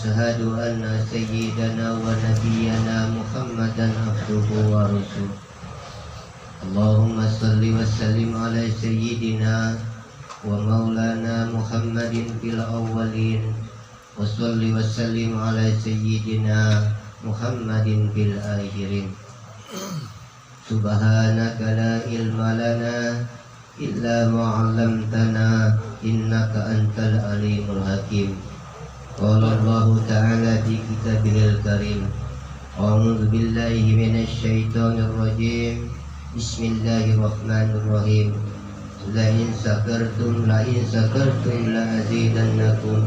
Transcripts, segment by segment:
أشهد أن سيدنا ونبينا محمدا عبده ورسوله. اللهم صل وسلم على سيدنا ومولانا محمد في الأولين وصل وسلم على سيدنا محمد في الآخرين. سبحانك لا علم لنا إلا ما علمتنا إنك أنت العليم الحكيم. قال الله تعالى في كتابه الكريم: أعوذ بالله من الشيطان الرجيم. بسم الله الرحمن الرحيم. لئن شكرتم لأزيدنكم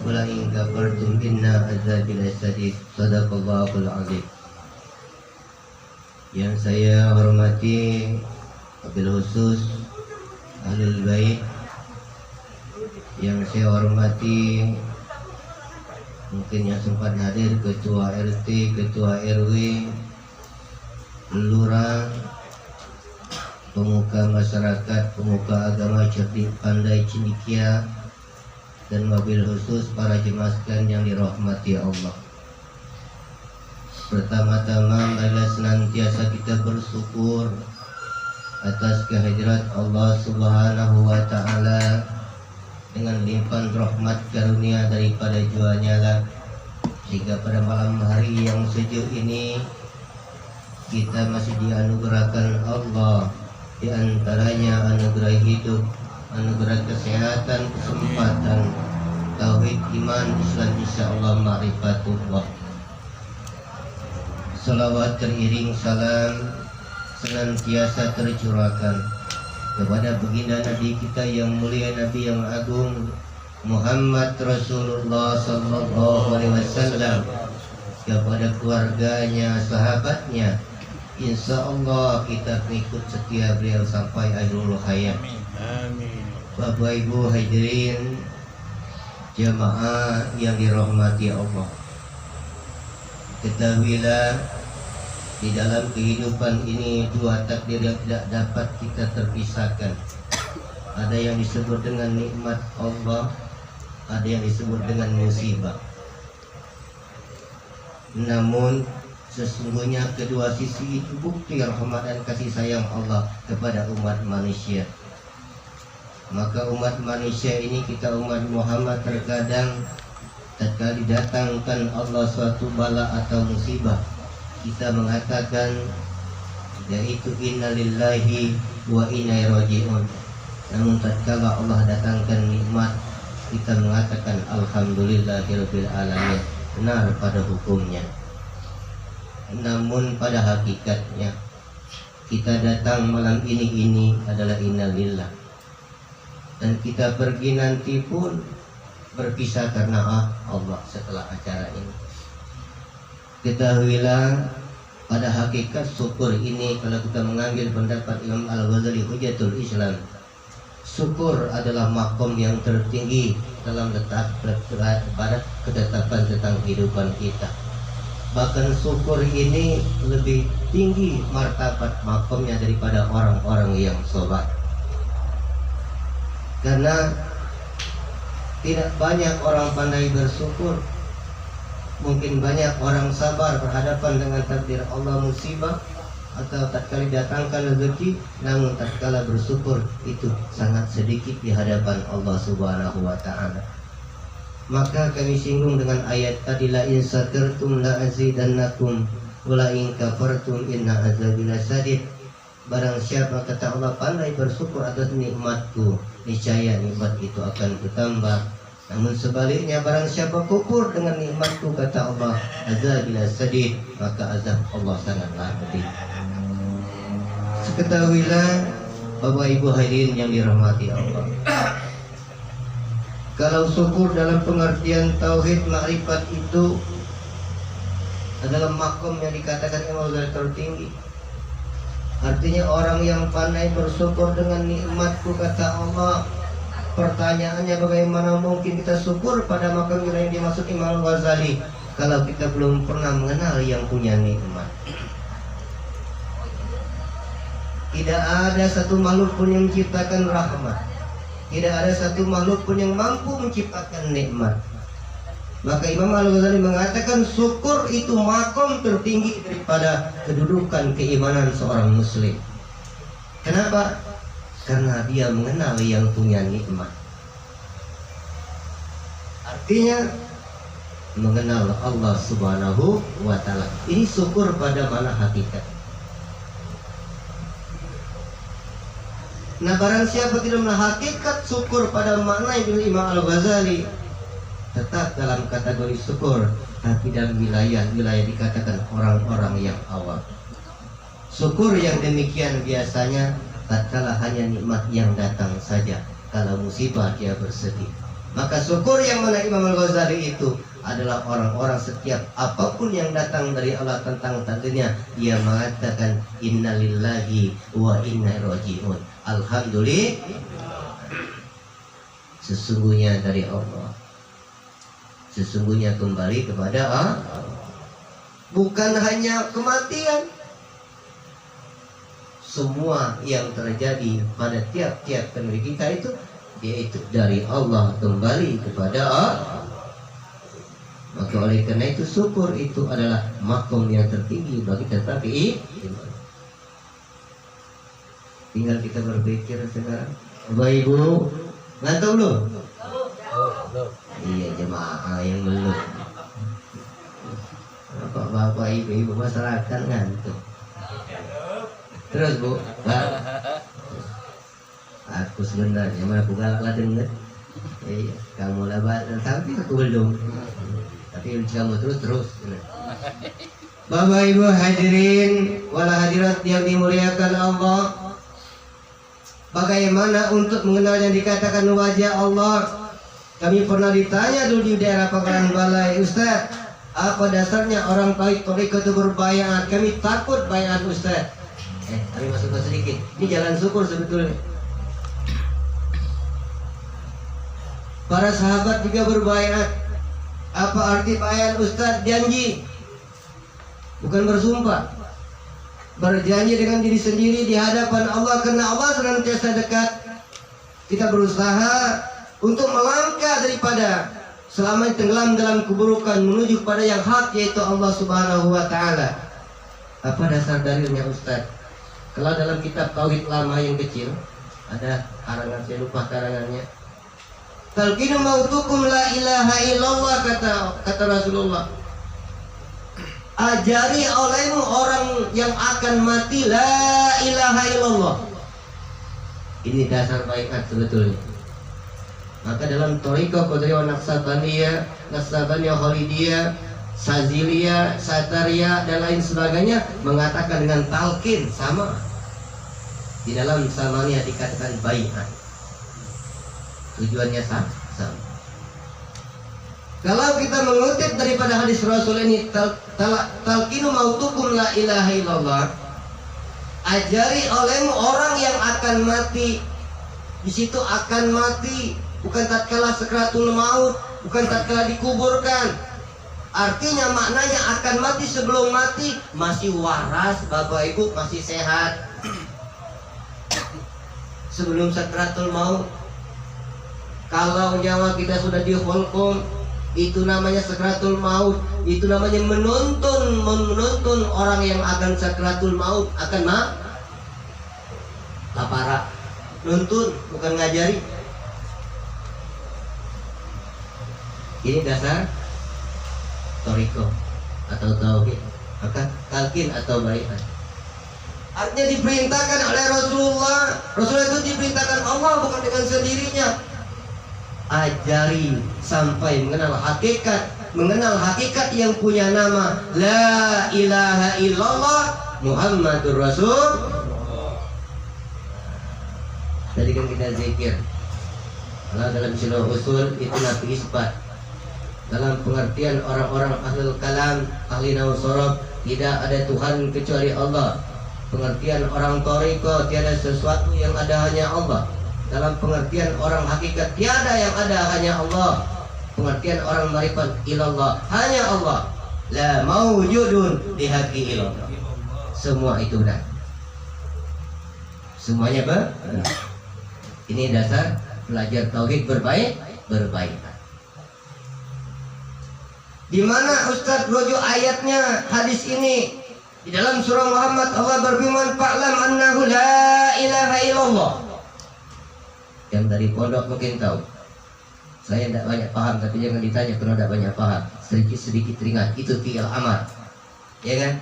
ولئن كفرتم إن عذابي لشديد. Shadaqallahul azim. Yang saya hormati wabil khusus Ahlul Bait, yang saya hormati mungkin yang sempat hadir Ketua RT, Ketua RW, Lurah, pemuka masyarakat, pemuka agama Cerdik Pandai Cendekia, dan wabil khusus para jemaah sekalian yang dirahmati Allah. Pertama-tama marilah senantiasa kita bersyukur atas kehadirat Allah Subhanahu wa Ta'ala dengan limpahan rahmat karunia daripada Juanya lah, sehingga pada malam hari yang sejuk ini kita masih dianugerahkan Allah, di antaranya anugerah hidup, anugerah kesehatan, kesempatan, tauhid, iman, Islam, insyaallah ma'rifatullah. Salawat teriring salam senantiasa tercurahkan kepada baginda Nabi kita yang mulia, Nabi yang agung, Muhammad Rasulullah sallallahu alaihi wasallam, kepada keluarganya, sahabatnya. Insya Allah kita mengikut setia beliau sampai akhirul hayat. Amin. Bapak Ibu hadirin jamaah yang dirahmati Allah, ketahuilah di dalam kehidupan ini dua takdir yang tidak dapat kita terpisahkan. Ada yang disebut dengan nikmat Allah, ada yang disebut dengan musibah. Namun sesungguhnya kedua sisi itu bukti rahmat dan kasih sayang Allah kepada umat manusia. Maka umat manusia ini, kita umat Muhammad, terkadang tatkala didatangkan Allah suatu bala atau musibah, kita mengatakan yaitu innalillahi wa inna ilaihi raji'un. Namun tatkala Allah datangkan nikmat, kita mengatakan alhamdulillahirabbil alamin. Benar pada hukumnya. Namun pada hakikatnya kita datang malam ini adalah innalillah, dan kita pergi nanti pun berpisah karena Allah setelah acara ini. Ketahuilah pada hakikat syukur ini, kalau kita mengambil pendapat Imam Al-Ghazali Hujatul Islam, syukur adalah makom yang tertinggi dalam letak pada ketetapan tentang kehidupan kita. Bahkan syukur ini lebih tinggi martabat makomnya daripada orang-orang yang sholat. Karena tidak banyak orang pandai bersyukur. Mungkin banyak orang sabar berhadapan dengan takdir Allah musibah atau tatkala datangkan rezeki, namun tatkala bersyukur itu sangat sedikit di hadapan Allah Subhanahu wa Ta'ala. Maka kami singgung dengan ayat tadi, la in syakartum la azidannakum wa la in kafartum inna azabi lasyadid. Barang siapa, kata Allah, pandai bersyukur atas nikmatku, niscaya nikmat itu akan bertambah. Namun sebaliknya, barang siapa kufur dengan nikmatku, kata Allah, azabi lasyadid, maka azab Allah sangatlah pedih. Seketahuilah Bapak Ibu hadirin yang dirahmati Allah, kalau syukur dalam pengertian tauhid ma'rifat itu adalah makom yang dikatakan Imam Ghazali tertinggi. Artinya orang yang pandai bersyukur dengan nikmatku, kata Allah. Pertanyaannya, bagaimana mungkin kita syukur pada makom yang dimaksud Imam Ghazali kalau kita belum pernah mengenal yang punya nikmat? Tidak ada satu makhluk pun yang menciptakan rahmat. Tidak ada satu makhluk pun yang mampu menciptakan nikmat. Maka Imam Al-Ghazali mengatakan syukur itu makom tertinggi daripada kedudukan keimanan seorang muslim. Kenapa? Karena dia mengenal yang punya nikmat. Artinya mengenal Allah Subhanahu wa ta'ala. Ini syukur pada mana hakikat. Nah, barang siapa tidak mengenal hakikat syukur pada makna yang Imam Al-Ghazali, tetap dalam kategori syukur, tapi dalam wilayah dikatakan orang-orang yang awam. Syukur yang demikian biasanya tatkala hanya nikmat yang datang saja, kalau musibah dia bersedih. Maka syukur yang mana Imam Al-Ghazali itu adalah orang-orang setiap apapun yang datang dari Allah tentang takdirnya, dia mengatakan innalillahi wa inna ilaihi raji'un. Alhamdulillah, sesungguhnya dari Allah, sesungguhnya kembali kepada Allah. Bukan hanya kematian, semua yang terjadi pada tiap-tiap pendiri kita itu, yaitu dari Allah kembali kepada Allah. Maka oleh karena itu syukur itu adalah makom yang tertinggi bagi kita. Tinggal kita berpikir sekarang. Bapak Ibu, ngantuk belum? Iya, jemaah yang belum. Bapak Ibu masyarakat ngantuk. Terus Bu, aku sebenarnya mana aku galak lah denger. Iya, kamu lah tapi aku belum. Tapi kamu terus. Bapak Ibu hadirin wal hadirat yang dimuliakan Allah, bagaimana untuk mengenal yang dikatakan wajah Allah? Kami pernah ditanya dulu di daerah Pangkalan Balai, Ustaz, apa dasarnya orang tarik itu berbayat? Kami takut bayat Ustaz. Kami masuk sedikit. Ini jalan syukur sebetulnya. Para sahabat juga berbayat. Apa arti bayat Ustaz? Janji, bukan bersumpah. Berjanji dengan diri sendiri di hadapan Allah, karena Allah senantiasa dekat. Kita berusaha untuk melangkah daripada selama tenggelam dalam keburukan menuju kepada yang hak, yaitu Allah Subhanahu wa ta'ala. Apa dasar dalilnya Ustaz? Kalau dalam kitab Tauhid lama yang kecil ada karangan, saya lupa karangannya. Talqinu mautukum la ilaha illallah, kata Rasulullah. Ajari olehmu orang yang akan mati la ilaha illallah. Ini dasar baiat sebetulnya. Maka dalam Thariqah Qadiriyah Naqsabandiyah Khalidiyah, Saziliyah, Satariyah dan lain sebagainya mengatakan dengan talqin sama. Di dalam samanya dikatakan baiat. Tujuannya sama. Kalau kita mengutip daripada hadis Rasul ini, talqinu mautukum la ilaha illallah, ajari olehmu orang yang akan mati. Di situ akan mati, bukan tatkala sakratul maut, bukan tatkala dikuburkan. Artinya maknanya akan mati sebelum mati, masih waras Bapak Ibu, masih sehat. Sebelum sakratul maut. Kalau nyawa kita sudah di hulqum, itu namanya sakratul maut. Itu namanya menuntun orang yang akan sakratul maut, akan lapara. Nuntun, bukan ngajari. Ini dasar Thariqah atau tauhid, maka talqin atau baiat. Artinya diperintahkan oleh Rasulullah. Rasulullah itu diperintahkan Allah, bukan dengan sendirinya. Ajari sampai mengenal hakikat yang punya nama la ilaha illallah Muhammadur Rasul. Tadi kan kita zikir. Kalau dalam istilah usul itu nafi isbat. Dalam pengertian orang-orang ahlul kalam, ahli nahwu sharaf, tidak ada Tuhan kecuali Allah. Pengertian orang thariqah, tiada sesuatu yang ada hanya Allah. Dalam pengertian orang hakikat, tiada yang ada hanya Allah. Pengertian orang marifat, ilallah, hanya Allah. La maujudun dihaqi ilallah. Semua itu benar. Semuanya benar. Ini dasar belajar tauhid berbaik. Di mana Ustaz rujuk ayatnya hadis ini? Di dalam surah Muhammad Allah berfirman, "Fa'lam annahu la ilaha illallah." Yang dari pondok mungkin tahu. Saya tidak banyak paham, tapi jangan ditanya kalau tidak banyak paham. Sedikit-sedikit teringat, itu fi'il amar. Ya kan?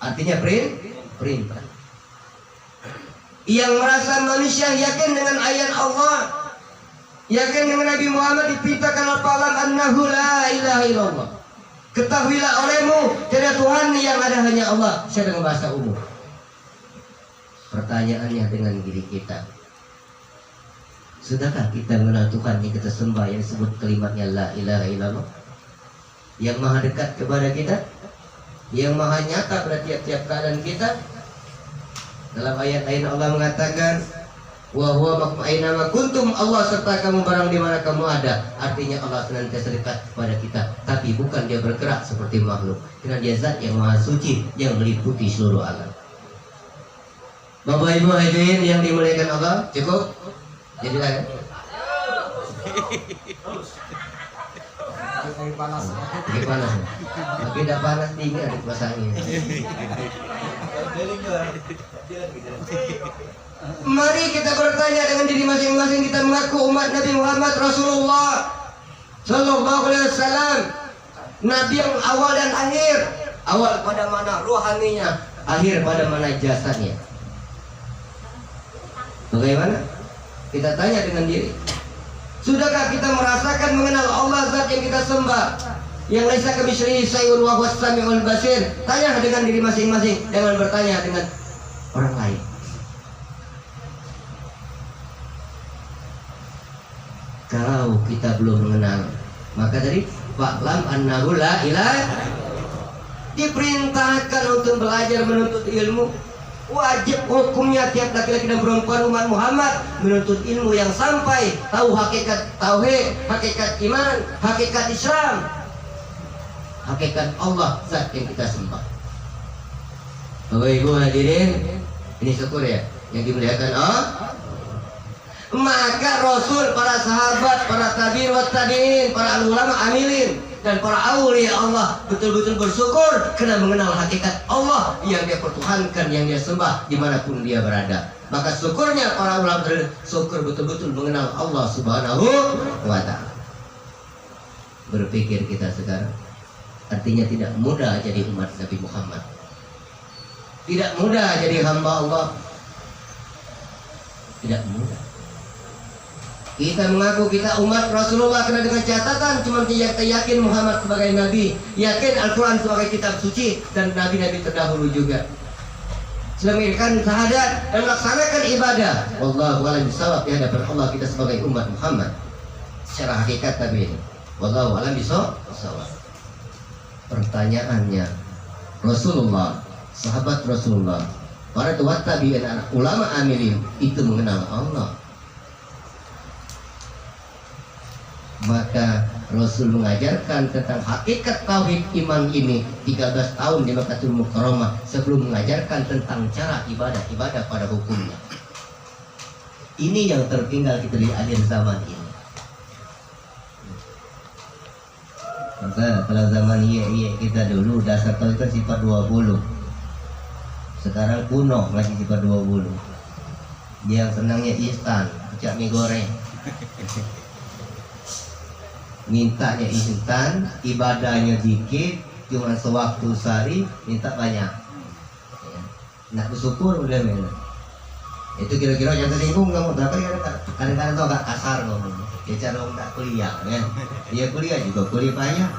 Artinya perintah. Yang merasa manusia yakin dengan ayat Allah, yakin dengan Nabi Muhammad diperintahkan al-falam annahu la ilaha illallah. Ketahuilah olehmu tiada Tuhan yang ada hanya Allah. Saya dengan bahasa umum. Pertanyaannya dengan diri kita, sudahkah kita mengenal Tuhan yang kita sembah yang disebut kalimatnya la ilaha illallah, yang maha dekat kepada kita, yang maha nyata pada tiap-tiap keadaan kita? Dalam ayat lain Allah mengatakan, wa huwa makum ainama kuntum, Allah serta kamu barang di mana kamu ada. Artinya Allah senantiasa dekat kepada kita, tapi bukan dia bergerak seperti makhluk, karena dia zat yang maha suci yang meliputi seluruh alam. Bapak Ibu hadirin yang dimuliakan Allah, cukup? Jadi kan? Lagi panas. Lagi panas. Tapi tidak panas dingin ada pasangnya. Mari kita bertanya dengan diri masing-masing. Kita mengaku umat Nabi Muhammad Rasulullah Sallallahu Alaihi Wasallam, Nabi yang awal dan akhir. Awal pada mana rohaninya, akhir pada mana jasadnya. Bagaimana? Kita tanya dengan diri. Sudahkah kita merasakan mengenal Allah zat yang kita sembah, yang laisa kamitslihi syai'un wa huwas samiul basir? Tanya dengan diri masing-masing, jangan bertanya dengan orang lain. Kalau kita belum mengenal, maka tadi fa'lam annahu la ilaha, diperintahkan untuk belajar menuntut ilmu. Wajib hukumnya tiap laki-laki dan perempuan umat Muhammad menuntut ilmu yang sampai tahu hakikat tauhid, hakikat iman, hakikat Islam, hakikat Allah zat yang kita sembah. Bapak Ibu hadirin, ini syukur ya yang dimuliakan Allah. Maka Rasul, para sahabat, para tabi'in wa tabi'in, para ulama amilin dan para aulia Allah betul-betul bersyukur karena mengenal hakikat Allah yang dia pertuhankan, yang dia sembah dimanapun dia berada. Maka syukurnya para ulama bersyukur betul-betul mengenal Allah Subhanahu wa ta'ala. Berpikir kita sekarang, artinya tidak mudah jadi umat Nabi Muhammad, tidak mudah jadi hamba Allah, tidak mudah. Kita mengaku kita umat Rasulullah karena dengan catatan cuma kita yakin Muhammad sebagai Nabi, yakin Al-Quran sebagai kitab suci, dan Nabi-Nabi terdahulu juga. Selamatkan syahadat dan melaksanakan ibadah. Wallahu a'lam bishawab, di hadapan Allah kita sebagai umat Muhammad secara hakikat Nabi ini. Wallahu a'lam bishawab. Pertanyaannya, Rasulullah, sahabat Rasulullah, para tabi'in, ulama amilin itu mengenal Allah. Maka Rasul mengajarkan tentang hakikat tauhid iman ini 13 tahun di Makkahul Mukarramah sebelum mengajarkan tentang cara ibadah pada hukumnya. Ini yang tertinggal kita di akhir zaman ini. Maka kalau zaman iya kita dulu dasar tauhid kan sifat 20. Sekarang kuno masih sifat 20. Yang senangnya instan, pecah mie goreng. Mintanya instan, ibadahnya dikit, cuma sewaktu sehari, minta banyak. Nak bersyukur udah mana? Itu kira-kira yang tersinggung kamu, tapi kadang-kadang tuh agak kasar ngomong. Dia cara orang tak kuliah, kan? Dia kuliah juga kuliah banyak.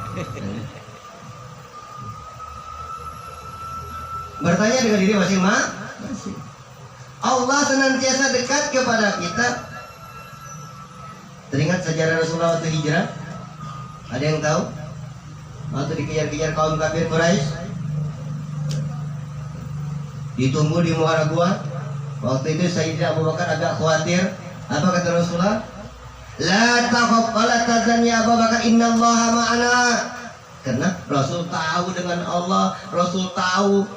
Bertanya dengan diri masing-masing. Allah senantiasa dekat kepada kita. Teringat sejarah Rasulullah waktu hijrah? Ada yang tahu? Waktu dikejar-kejar kaum kafir Quraisy, ditunggu di muara gua. Waktu itu Sayyidina Abu Bakar agak khawatir. Apa kata Rasulullah? La takhaf wa la tahzan ya Abu Bakar, innallaha ma'ana. Karena Rasul tahu dengan Allah, Rasul tahu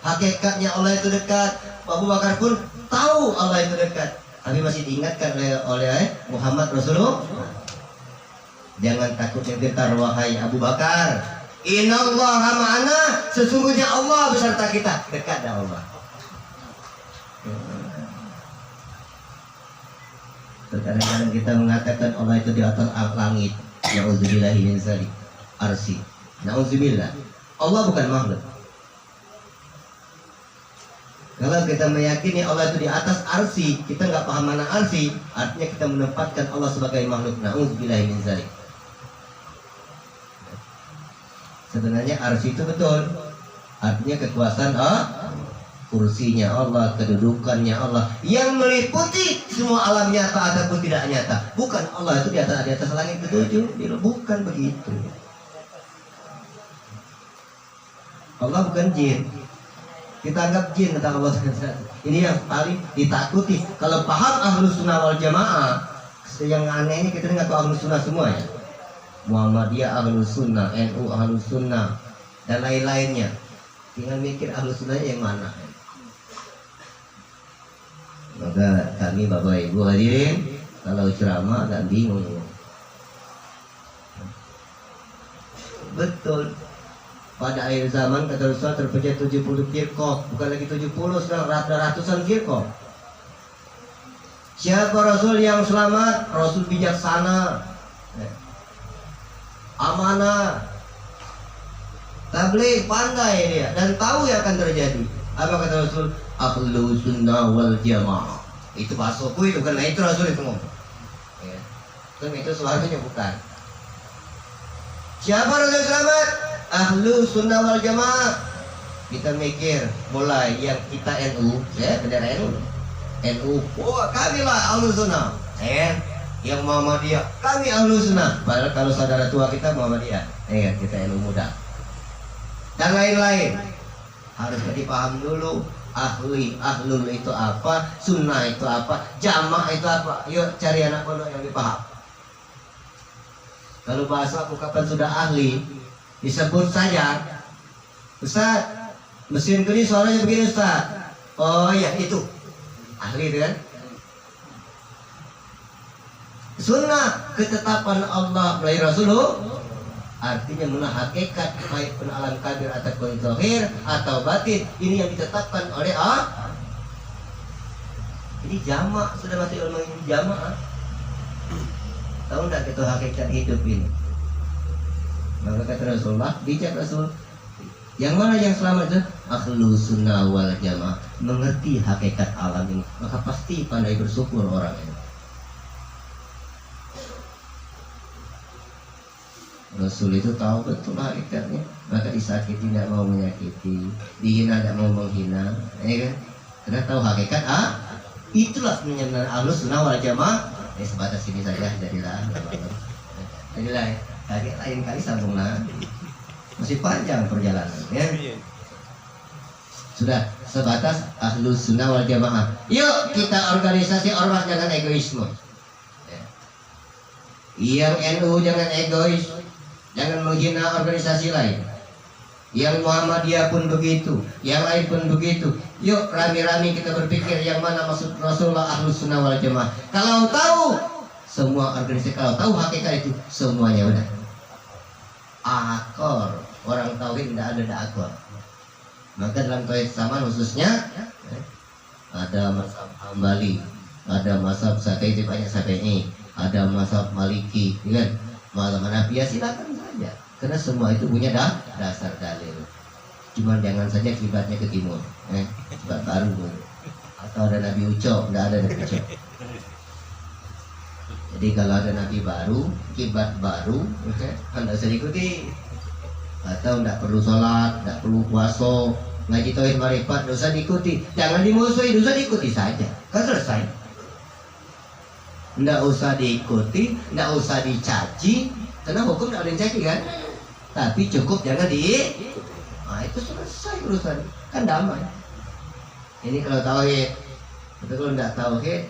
hakikatnya Allah itu dekat. Abu Bakar pun tahu Allah itu dekat, tapi masih diingatkan oleh Muhammad Rasulullah. Jangan takut yang gentar wahai Abu Bakar. Innallaha ma'ana, sesungguhnya Allah beserta kita. Dekat dah Allah. Terkadang kita mengatakan Allah itu di atas langit. Na'udzubillahi min dzalik. Arsy. Na'udzubillah. Allah bukan makhluk. Kalau kita meyakini Allah itu di atas arsy, kita nggak paham mana arsy, artinya kita menempatkan Allah sebagai makhluk. Na'udzubillahi min dzalik. Sebenarnya arsy itu betul, artinya kekuasaan kursinya Allah, kedudukannya Allah yang meliputi semua alam nyata ataupun tidak nyata. Bukan Allah itu di atas langit ketujuh, bukan begitu. Allah bukan jin. Kita anggap jin kata Allah. Ini yang paling ditakuti. Kalau paham Ahlus Sunnah wal Jamaah, yang anehnya kita nggak tahu Ahlus Sunnah semua ya. Muhammadiyah Ahlus Sunnah, NU Ahlus Sunnah, dan lain-lainnya. Tinggal mikir Ahlus Sunnah yang mana. Maka kami Bapak Ibu hadirin, kalau ceramah agak bingung. Betul. Pada akhir zaman kata Rasul terpecah 70 firqah, bukan lagi 70, sekarang ratusan firqah. Siapa Rasul yang selamat? Rasul bijaksana, amanah, tabligh, pandai dia dan tahu yang akan terjadi. Apa kata Rasul? Ahlus Sunnah wal Jamaah. Itu bahasa itu bukan itu Rasul itu ngomong. Ya. Itu suaranya bukan. Siapa Rasul selamat? Ahlus Sunnah wal Jamaah. Kita mikir mulai yang kita NU, ya bendera NU. Oh kami lah Ahlus Sunnah. Yang Muhammadiyah, kami Ahlus Sunnah. Padahal kalau saudara tua kita Muhammadiyah, kita NU muda. Dan lain-lain. Harus dipaham dulu. Ahlul itu apa, sunnah itu apa, jamaah itu apa. Yuk cari anak pondok yang dipaham. Kalau bahasa ungkapan sudah ahli, disebut saja, Ustaz, mesin keris suaranya begini Ustaz. Oh iya itu ahli itu kan. Sunnah ketetapan Allah melalui Rasulullah, artinya mengenai hakikat baik pun alam kabir ataupun zahir atau batin, ini yang ditetapkan oleh Allah. Ini jamaah, sudah masuk ilmu ini jamaah. Tahu enggak itu hakikat hidup ini? Maka kata Rasulullah, bijak Rasul. Yang mana yang selamat itu? Ahlus Sunnah wal Jamaah, mengerti hakikat alam ini, maka pasti pandai bersyukur orang ini. Rasul itu tahu betul hakikatnya, maka disakiti tidak mau menyakiti, dihina tidak mau menghina, ya kan? Karena tahu hakikat itulah sebenarnya Ahlus Sunnah wal Jamaah. Sebatas ini saja, jadilah ya. Lain kali sambunglah, masih panjang perjalanan ya. Sudah sebatas Ahlus Sunnah wal Jamaah. Yuk kita organisasi ormas, jangan egoisme ya. Yang NU jangan egois, jangan menghina organisasi lain. Yang Muhammadiyah pun begitu, yang lain pun begitu. Yuk rame-rame kita berpikir yang mana maksud Rasulullah Ahlus Sunnah wal Jamaah. Kalau tahu semua organisasi, kalau tahu hakikat itu semuanya udah akor. Orang tauhid tidak ada akor. Maka dalam tauhid sama khususnya ada mazhab Hambali, ada mazhab Syafi'i, banyak Syafi'i, ada mazhab Maliki, kan? Mazhab Hanafiyah silakan saja. Karena semua itu punya dasar dalil. Cuman jangan saja kiblatnya ke timur, kiblat baru atau ada Nabi Ucok, tidak ada Nabi Ucok. Jadi kalau ada Nabi baru, kiblat baru, anda usah diikuti. Atau tidak perlu sholat, tidak perlu puasa, ngaji tauhid marifat, tidak usah diikuti. Jangan dimusuhi, tidak usah diikuti saja. Kan selesai. Tidak usah diikuti, tidak usah dicaci, karena hukum tidak ada yang caci kan. Tapi cukup jangan nah itu selesai urusan, kan damai. Ini kalau tauhid. Tapi kalau tidak tauhid,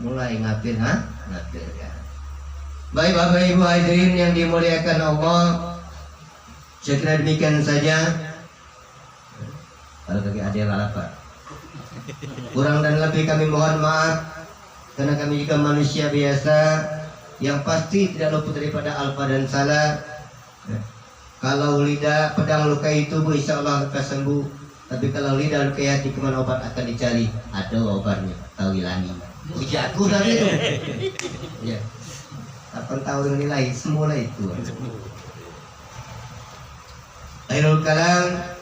mulai ngapir ngapir kan. Baik Bapak Ibu hadirin yang dimuliakan Allah, saya kira demikian saja. Kalau bagi ada yang lapar, kurang dan lebih kami mohon maaf, karena kami juga manusia biasa Yang pasti tidak luput daripada alfa dan salah. Kalau lidah pedang lukai tubuh, insya Allah akan sembuh. Tapi kalau lidah lukai hati, kemana obat akan dicari? Ada obatnya, tawilani. Uji aku dari itu. Ya. 8 tahun nilai semula itu. Akhirul kalam,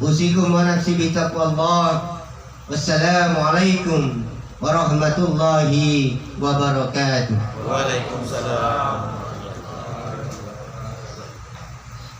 usikum wa nafsi bi taqwallah. Wassalamualaikum warahmatullahi wabarakatuh. Waalaikumsalam.